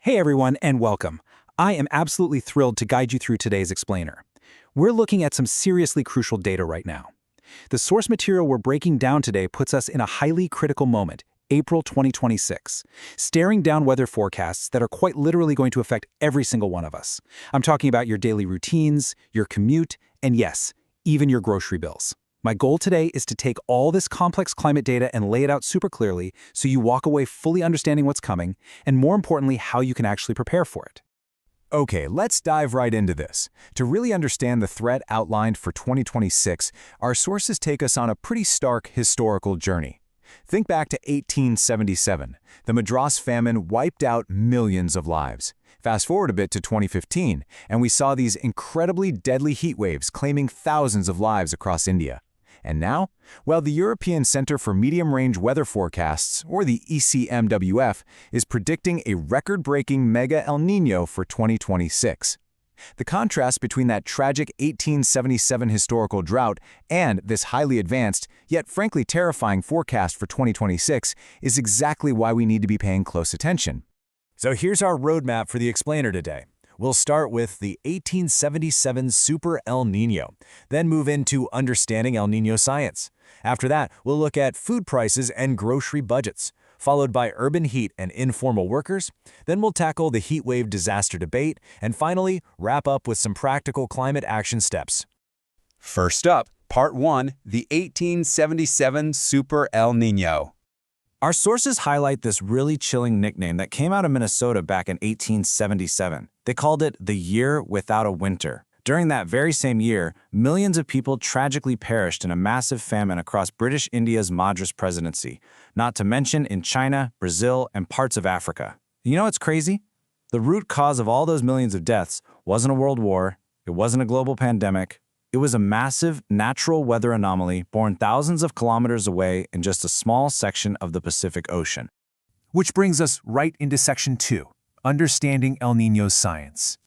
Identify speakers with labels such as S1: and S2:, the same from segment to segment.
S1: Hey everyone, and welcome. I am absolutely thrilled to guide you through today's explainer. We're looking at some seriously crucial data right now. The source material we're breaking down today puts us in a highly critical moment, April 2026, staring down weather forecasts that are quite literally going to affect every single one of us. I'm talking about your daily routines, your commute, and yes, even your grocery bills. My goal today is to take all this complex climate data and lay it out super clearly so you walk away fully understanding what's coming, and more importantly, how you can actually prepare for it.
S2: Okay, let's dive right into this. To really understand the threat outlined for 2026, our sources take us on a pretty stark historical journey. Think back to 1877. The Madras famine wiped out millions of lives. Fast forward a bit to 2015, and we saw these incredibly deadly heat waves claiming thousands of lives across India. And now? Well, the European Center for Medium-Range Weather Forecasts, or the ECMWF, is predicting a record-breaking mega El Niño for 2026. The contrast between that tragic 1877 historical drought and this highly advanced, yet frankly terrifying forecast for 2026 is exactly why we need to be paying close attention. So here's our roadmap for the explainer today. We'll start with the 1877 Super El Niño, then move into understanding El Niño science. After that, we'll look at food prices and grocery budgets, followed by urban heat and informal workers. Then we'll tackle the heat wave disaster debate, and finally, wrap up with some practical climate action steps.
S3: First up, Part 1, the 1877 Super El Niño.
S1: Our sources highlight this really chilling nickname that came out of Minnesota back in 1877. They called it the year without a winter. During that very same year, millions of people tragically perished in a massive famine across British India's Madras presidency, not to mention in China, Brazil, and parts of Africa. You know what's crazy? The root cause of all those millions of deaths wasn't a world war, it wasn't a global pandemic. It was a massive natural weather anomaly born thousands of kilometers away in just a small section of the Pacific Ocean.
S2: Which brings us right into Section 2, Understanding El Niño's Science.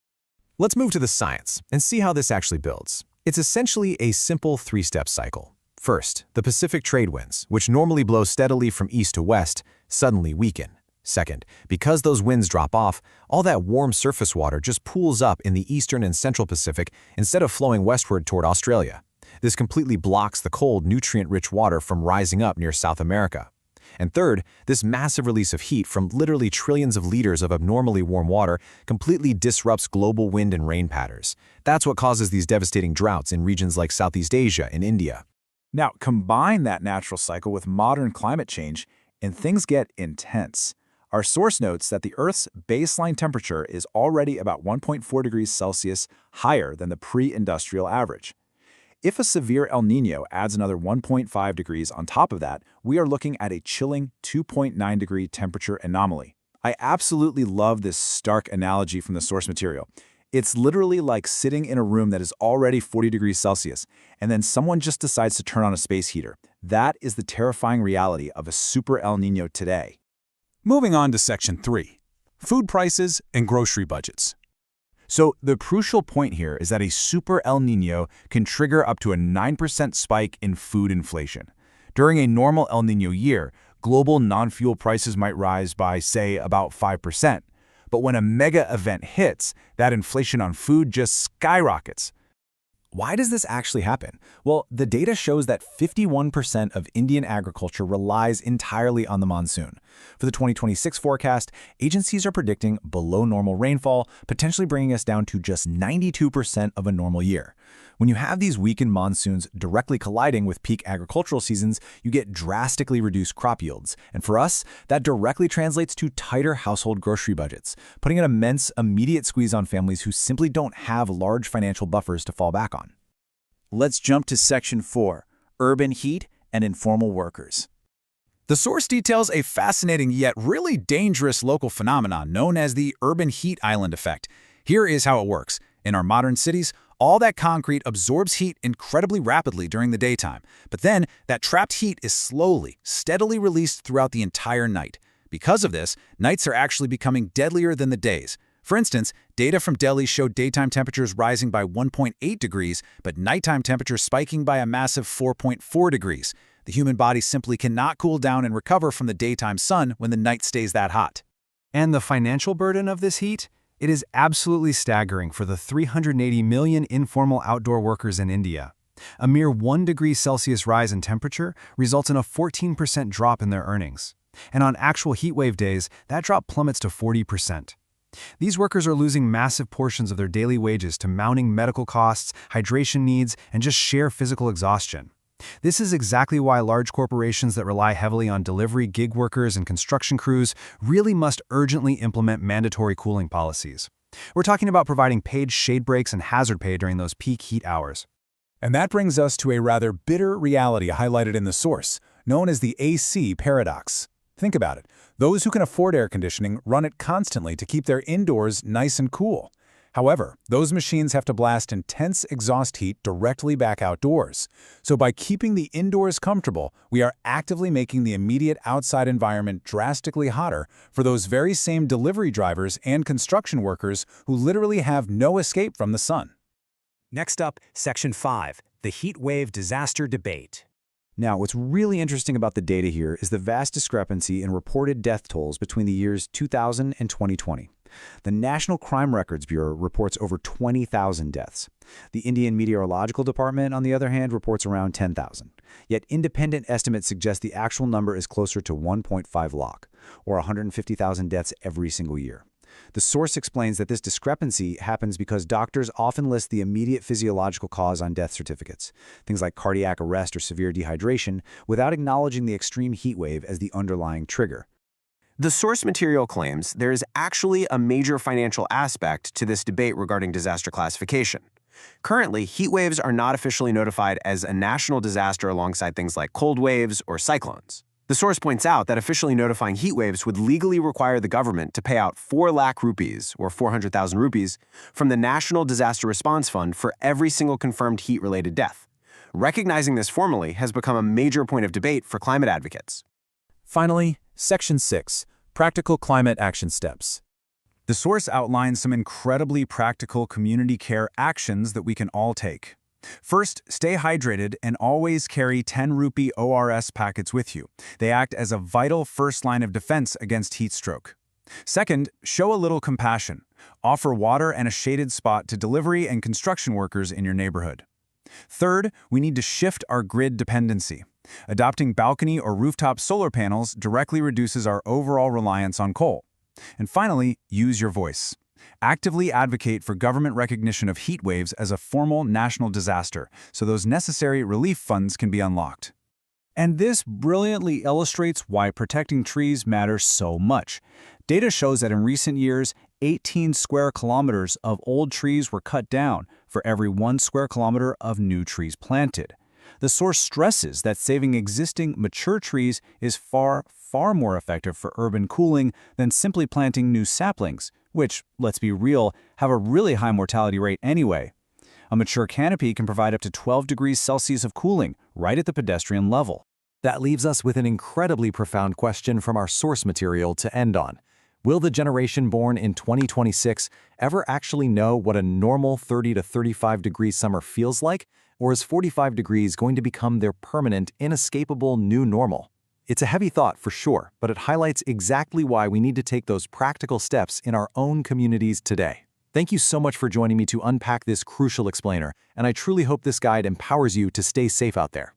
S2: Let's move to the science and see how this actually builds. It's essentially a simple three-step cycle. First, the Pacific trade winds, which normally blow steadily from east to west, suddenly weaken. Second, because those winds drop off, all that warm surface water just pools up in the eastern and central Pacific instead of flowing westward toward Australia. This completely blocks the cold, nutrient-rich water from rising up near South America. And third, this massive release of heat from literally trillions of liters of abnormally warm water completely disrupts global wind and rain patterns. That's what causes these devastating droughts in regions like Southeast Asia and India.
S4: Now, combine that natural cycle with modern climate change, and things get intense. Our source notes that the Earth's baseline temperature is already about 1.4 degrees Celsius higher than the pre-industrial average. If a severe El Niño adds another 1.5 degrees on top of that, we are looking at a chilling 2.9 degree temperature anomaly. I absolutely love this stark analogy from the source material. It's literally like sitting in a room that is already 40 degrees Celsius, and then someone just decides to turn on a space heater. That is the terrifying reality of a Super El Niño today.
S2: Moving on to Section 3, Food Prices and Grocery Budgets.
S4: So the crucial point here is that a Super El Niño can trigger up to a 9% spike in food inflation. During a normal El Niño year, global non-fuel prices might rise by, say, about 5%. But when a mega event hits, that inflation on food just skyrockets. Why does this actually happen? Well, the data shows that 51% of Indian agriculture relies entirely on the monsoon. For the 2026 forecast, agencies are predicting below normal rainfall, potentially bringing us down to just 92% of a normal year. When you have these weakened monsoons directly colliding with peak agricultural seasons, you get drastically reduced crop yields. And for us, that directly translates to tighter household grocery budgets, putting an immense immediate squeeze on families who simply don't have large financial buffers to fall back on.
S1: Let's jump to Section 4, Urban Heat and Informal Workers.
S4: The source details a fascinating yet really dangerous local phenomenon known as the urban heat island effect. Here is how it works. In our modern cities, all that concrete absorbs heat incredibly rapidly during the daytime, but then that trapped heat is slowly, steadily released throughout the entire night. Because of this, nights are actually becoming deadlier than the days. For instance, data from Delhi showed daytime temperatures rising by 1.8 degrees, but nighttime temperatures spiking by a massive 4.4 degrees. The human body simply cannot cool down and recover from the daytime sun when the night stays that hot.
S2: And the financial burden of this heat? It is absolutely staggering for the 380 million informal outdoor workers in India. A mere 1 degree Celsius rise in temperature results in a 14% drop in their earnings. And on actual heatwave days, that drop plummets to 40%. These workers are losing massive portions of their daily wages to mounting medical costs, hydration needs, and just sheer physical exhaustion. This is exactly why large corporations that rely heavily on delivery gig workers and construction crews really must urgently implement mandatory cooling policies. We're talking about providing paid shade breaks and hazard pay during those peak heat hours.
S4: And that brings us to a rather bitter reality highlighted in the source, known as the AC paradox. Think about it. Those who can afford air conditioning run it constantly to keep their indoors nice and cool. However, those machines have to blast intense exhaust heat directly back outdoors. So by keeping the indoors comfortable, we are actively making the immediate outside environment drastically hotter for those very same delivery drivers and construction workers who literally have no escape from the sun.
S5: Next up, Section 5, the heat wave disaster debate.
S1: Now, what's really interesting about the data here is the vast discrepancy in reported death tolls between the years 2000 and 2020. The National Crime Records Bureau reports over 20,000 deaths. The Indian Meteorological Department, on the other hand, reports around 10,000. Yet independent estimates suggest the actual number is closer to 1.5 lakh, or 150,000 deaths every single year. The source explains that this discrepancy happens because doctors often list the immediate physiological cause on death certificates, things like cardiac arrest or severe dehydration, without acknowledging the extreme heat wave as the underlying trigger.
S5: The source material claims there is actually a major financial aspect to this debate regarding disaster classification. Currently, heat waves are not officially notified as a national disaster alongside things like cold waves or cyclones. The source points out that officially notifying heat waves would legally require the government to pay out 4 lakh rupees, or 400,000 rupees, from the National Disaster Response Fund for every single confirmed heat-related death. Recognizing this formally has become a major point of debate for climate advocates.
S4: Finally, Section 6, Practical Climate Action Steps. The source outlines some incredibly practical community care actions that we can all take. First, stay hydrated and always carry 10 rupee ORS packets with you. They act as a vital first line of defense against heat stroke. Second, show a little compassion. Offer water and a shaded spot to delivery and construction workers in your neighborhood. Third, we need to shift our grid dependency. Adopting balcony or rooftop solar panels directly reduces our overall reliance on coal. And finally, use your voice. Actively advocate for government recognition of heat waves as a formal national disaster, so those necessary relief funds can be unlocked. And this brilliantly illustrates why protecting trees matters so much. Data shows that in recent years, 18 square kilometers of old trees were cut down for every 1 square kilometer of new trees planted. The source stresses that saving existing mature trees is far more effective for urban cooling than simply planting new saplings, which, let's be real, have a really high mortality rate anyway. A mature canopy can provide up to 12 degrees Celsius of cooling right at the pedestrian level.
S2: That leaves us with an incredibly profound question from our source material to end on. Will the generation born in 2026 ever actually know what a normal 30 to 35 degree summer feels like? Or is 45 degrees going to become their permanent, inescapable new normal? It's a heavy thought for sure, but it highlights exactly why we need to take those practical steps in our own communities today. Thank you so much for joining me to unpack this crucial explainer, and I truly hope this guide empowers you to stay safe out there.